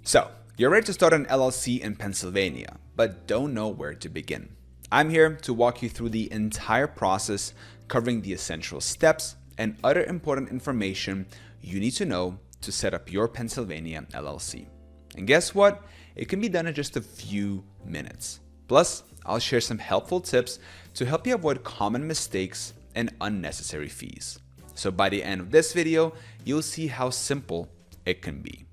So, you're ready to start an LLC in Pennsylvania, but don't know where to begin. I'm here to walk you through the entire process, covering the essential steps and other important information you need to know to set up your Pennsylvania LLC. And guess what? It can be done in just a few minutes. Plus, I'll share some helpful tips to help you avoid common mistakes and unnecessary fees. So by the end of this video, you'll see how simple it can be.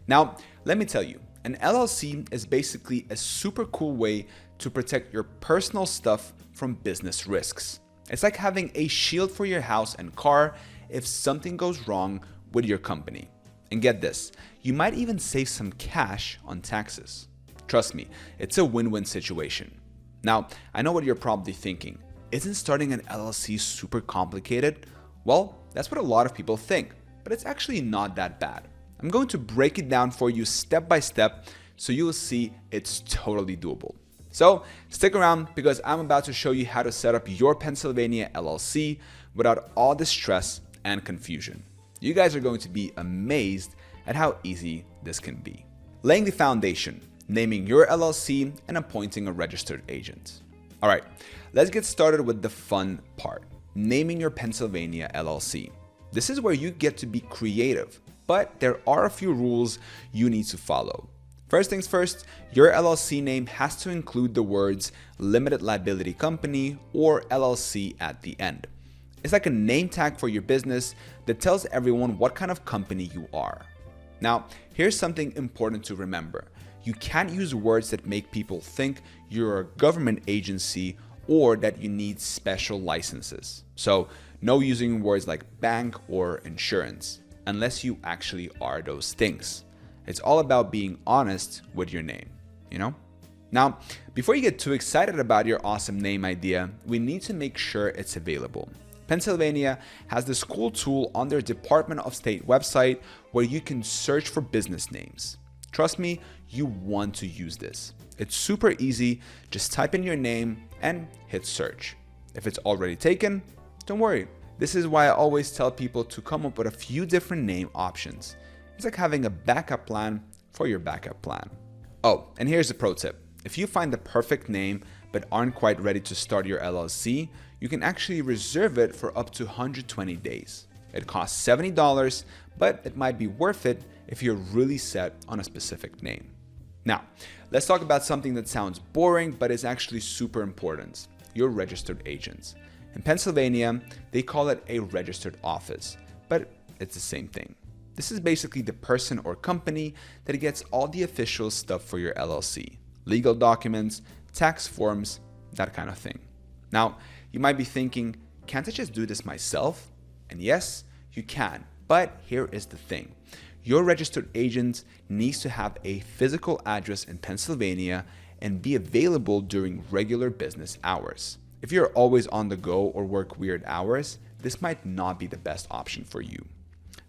Now, let me tell you, an LLC is basically a super cool way to protect your personal stuff from business risks. It's like having a shield for your house and car if something goes wrong with your company. And get this, you might even save some cash on taxes. Trust me, it's a win-win situation. Now, I know what you're probably thinking. Isn't starting an LLC super complicated? Well, that's what a lot of people think, but it's actually not that bad. I'm going to break it down for you step by step so you will see it's totally doable. So stick around because I'm about to show you how to set up your Pennsylvania LLC without all the stress and confusion. You guys are going to be amazed at how easy this can be. Laying the foundation, naming your LLC and appointing a registered agent. All right, let's get started with the fun part, naming your Pennsylvania LLC. This is where you get to be creative, but there are a few rules you need to follow. First things first, your LLC name has to include the words Limited Liability Company or LLC at the end. It's like a name tag for your business that tells everyone what kind of company you are. Now, here's something important to remember. You can't use words that make people think you're a government agency or that you need special licenses. So, no using words like bank or insurance, unless you actually are those things. It's all about being honest with your name, you know? Now, before you get too excited about your awesome name idea, we need to make sure it's available. Pennsylvania has this cool tool on their Department of State website where you can search for business names. Trust me, you want to use this. It's super easy, just type in your name and hit search. If it's already taken, don't worry. This is why I always tell people to come up with a few different name options. It's like having a backup plan for your backup plan. Oh, and here's a pro tip. If you find the perfect name but aren't quite ready to start your LLC, you can actually reserve it for up to 120 days. It costs $70, but it might be worth it if you're really set on a specific name. Now, let's talk about something that sounds boring but is actually super important, your registered agents. In Pennsylvania, they call it a registered office, but it's the same thing. This is basically the person or company that gets all the official stuff for your LLC, legal documents, tax forms, that kind of thing. Now, you might be thinking, can't I just do this myself? And yes, you can, but here is the thing. Your registered agent needs to have a physical address in Pennsylvania and be available during regular business hours. If you're always on the go or work weird hours, this might not be the best option for you.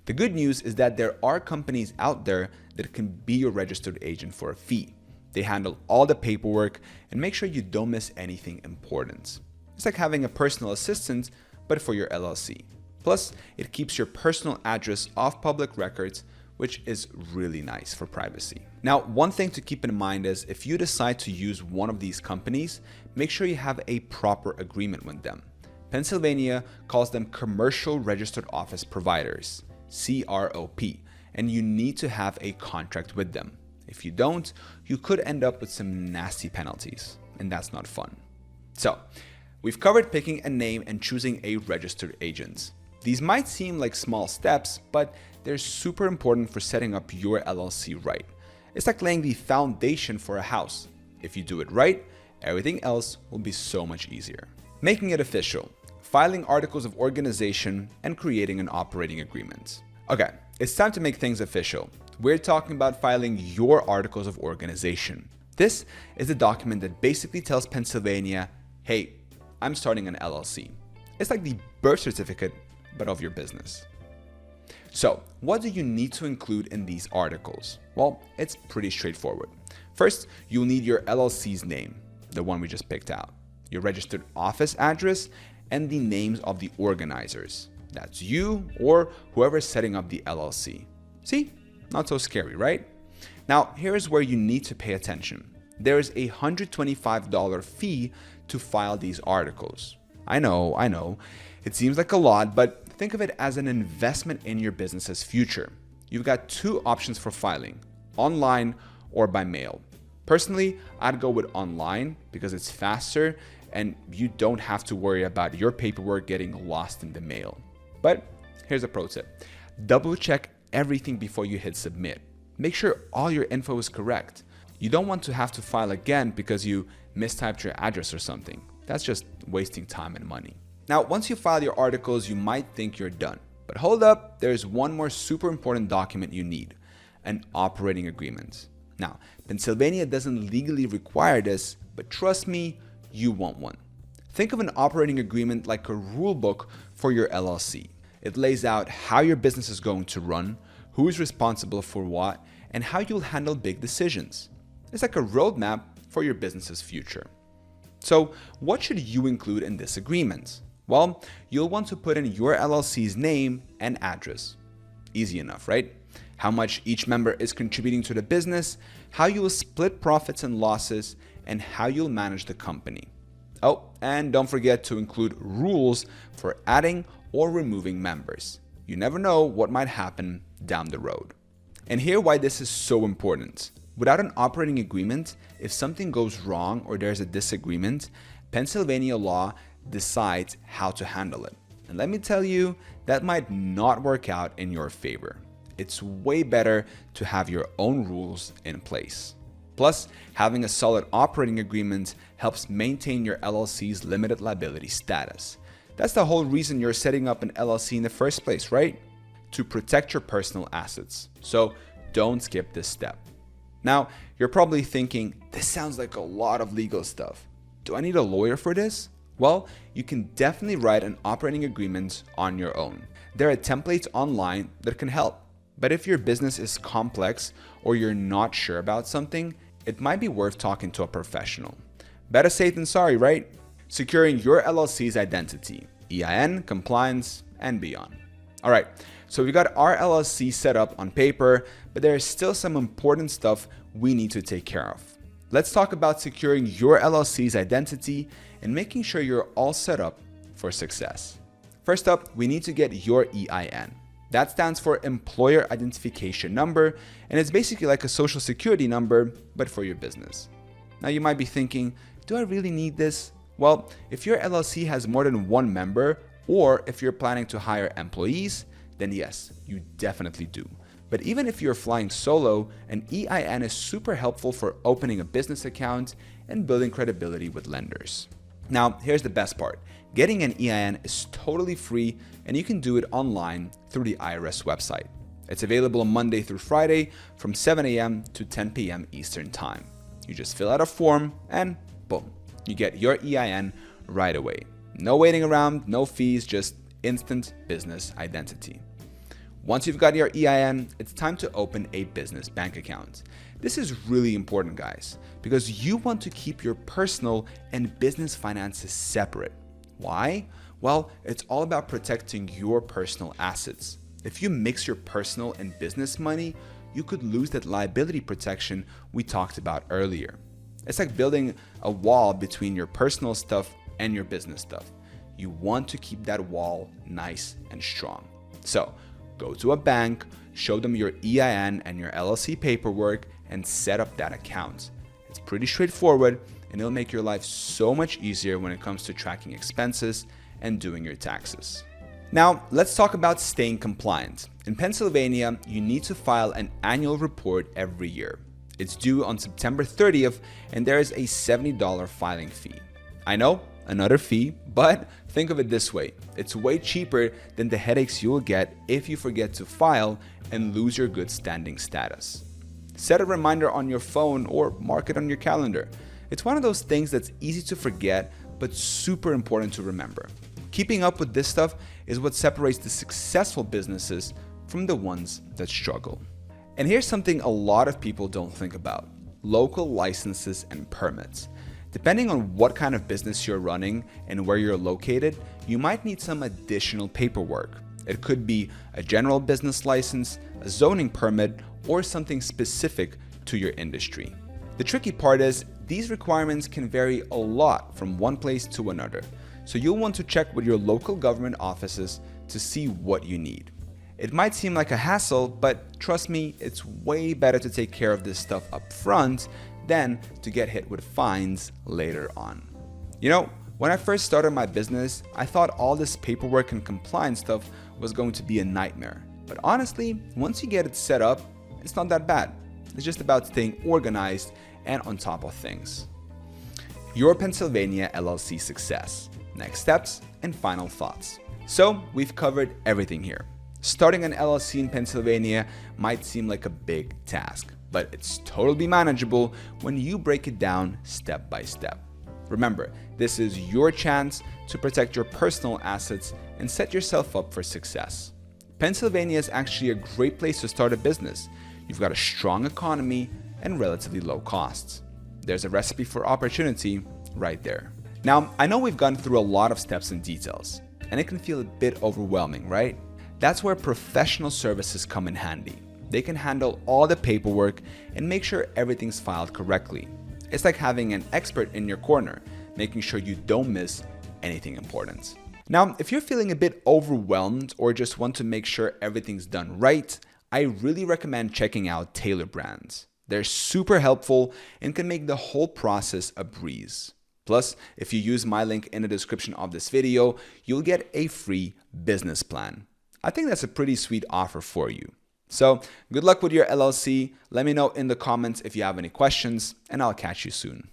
The good news is that there are companies out there that can be your registered agent for a fee. They handle all the paperwork and make sure you don't miss anything important. It's like having a personal assistant, but for your LLC. Plus, it keeps your personal address off public records, which is really nice for privacy. Now, one thing to keep in mind is if you decide to use one of these companies, make sure you have a proper agreement with them. Pennsylvania calls them Commercial Registered Office Providers, CROP, and you need to have a contract with them. If you don't, you could end up with some nasty penalties, and that's not fun. So, we've covered picking a name and choosing a registered agent. These might seem like small steps, but they're super important for setting up your LLC right. It's like laying the foundation for a house. If you do it right, everything else will be so much easier. Making it official, filing articles of organization, and creating an operating agreement. Okay, it's time to make things official. We're talking about filing your articles of organization. This is a document that basically tells Pennsylvania, hey, I'm starting an LLC. It's like the birth certificate, but of your business. So, what do you need to include in these articles? Well, it's pretty straightforward. First, you'll need your LLC's name, the one we just picked out, your registered office address, and the names of the organizers. That's you or whoever's setting up the LLC. See? Not so scary, right? Now, here's where you need to pay attention. There is a $125 fee to file these articles. I know, it seems like a lot, but think of it as an investment in your business's future. You've got two options for filing, online or by mail. Personally, I'd go with online because it's faster and you don't have to worry about your paperwork getting lost in the mail. But here's a pro tip. Double check everything before you hit submit. Make sure all your info is correct. You don't want to have to file again because you mistyped your address or something. That's just wasting time and money. Now, once you file your articles, you might think you're done. But hold up, there's one more super important document you need, an operating agreement. Now, Pennsylvania doesn't legally require this, but trust me, you want one. Think of an operating agreement like a rule book for your LLC. It lays out how your business is going to run, who is responsible for what, and how you'll handle big decisions. It's like a roadmap for your business's future. So, what should you include in this agreement? Well, you'll want to put in your LLC's name and address. Easy enough, right? How much each member is contributing to the business, how you will split profits and losses, and how you'll manage the company. Oh, and don't forget to include rules for adding or removing members. You never know what might happen down the road. And here's why this is so important. Without an operating agreement, if something goes wrong or there's a disagreement, Pennsylvania law decides how to handle it. And let me tell you, that might not work out in your favor. It's way better to have your own rules in place. Plus, having a solid operating agreement helps maintain your LLC's limited liability status. That's the whole reason you're setting up an LLC in the first place, right? To protect your personal assets. So don't skip this step. Now, you're probably thinking, this sounds like a lot of legal stuff. Do I need a lawyer for this? Well, you can definitely write an operating agreement on your own. There are templates online that can help. But if your business is complex or you're not sure about something, it might be worth talking to a professional. Better safe than sorry, right? Securing your LLC's identity, EIN, compliance, and beyond. All right, so we got our LLC set up on paper, but there is still some important stuff we need to take care of. Let's talk about securing your LLC's identity and making sure you're all set up for success. First up, we need to get your EIN. That stands for Employer Identification Number, and it's basically like a social security number, but for your business. Now you might be thinking, do I really need this? Well, if your LLC has more than one member, or if you're planning to hire employees, then yes, you definitely do. But even if you're flying solo, an EIN is super helpful for opening a business account and building credibility with lenders. Now, here's the best part. Getting an EIN is totally free and you can do it online through the IRS website. It's available Monday through Friday from 7 a.m. to 10 p.m. Eastern Time. You just fill out a form and boom, you get your EIN right away. No waiting around, no fees, just instant business identity. Once you've got your EIN, it's time to open a business bank account. This is really important, guys, because you want to keep your personal and business finances separate. Why? Well, it's all about protecting your personal assets. If you mix your personal and business money, you could lose that liability protection we talked about earlier. It's like building a wall between your personal stuff and your business stuff. You want to keep that wall nice and strong. So, go to a bank, show them your EIN and your LLC paperwork, and set up that account. It's pretty straightforward, and it'll make your life so much easier when it comes to tracking expenses and doing your taxes. Now, let's talk about staying compliant. In Pennsylvania, you need to file an annual report every year. It's due on September 30th, and there is a $70 filing fee. I know, another fee, but think of it this way. It's way cheaper than the headaches you'll get if you forget to file and lose your good standing status. Set a reminder on your phone or mark it on your calendar. It's one of those things that's easy to forget, but super important to remember. Keeping up with this stuff is what separates the successful businesses from the ones that struggle. And here's something a lot of people don't think about: local licenses and permits. Depending on what kind of business you're running and where you're located, you might need some additional paperwork. It could be a general business license, a zoning permit, or something specific to your industry. The tricky part is these requirements can vary a lot from one place to another, so you'll want to check with your local government offices to see what you need. It might seem like a hassle, but trust me, it's way better to take care of this stuff up front than to get hit with fines later on. You know, when I first started my business, I thought all this paperwork and compliance stuff was going to be a nightmare. But honestly, once you get it set up, it's not that bad. It's just about staying organized and on top of things. Your Pennsylvania LLC success, next steps, and final thoughts. So we've covered everything here. Starting an LLC in Pennsylvania might seem like a big task, but it's totally manageable when you break it down step by step. Remember, this is your chance to protect your personal assets and set yourself up for success. Pennsylvania is actually a great place to start a business. You've got a strong economy and relatively low costs. There's a recipe for opportunity right there. Now, I know we've gone through a lot of steps and details, and it can feel a bit overwhelming, right? That's where professional services come in handy. They can handle all the paperwork and make sure everything's filed correctly. It's like having an expert in your corner, making sure you don't miss anything important. Now, if you're feeling a bit overwhelmed or just want to make sure everything's done right, I really recommend checking out Taylor Brands. They're super helpful and can make the whole process a breeze. Plus, if you use my link in the description of this video, you'll get a free business plan. I think that's a pretty sweet offer for you. So, good luck with your LLC. Let me know in the comments if you have any questions, and I'll catch you soon.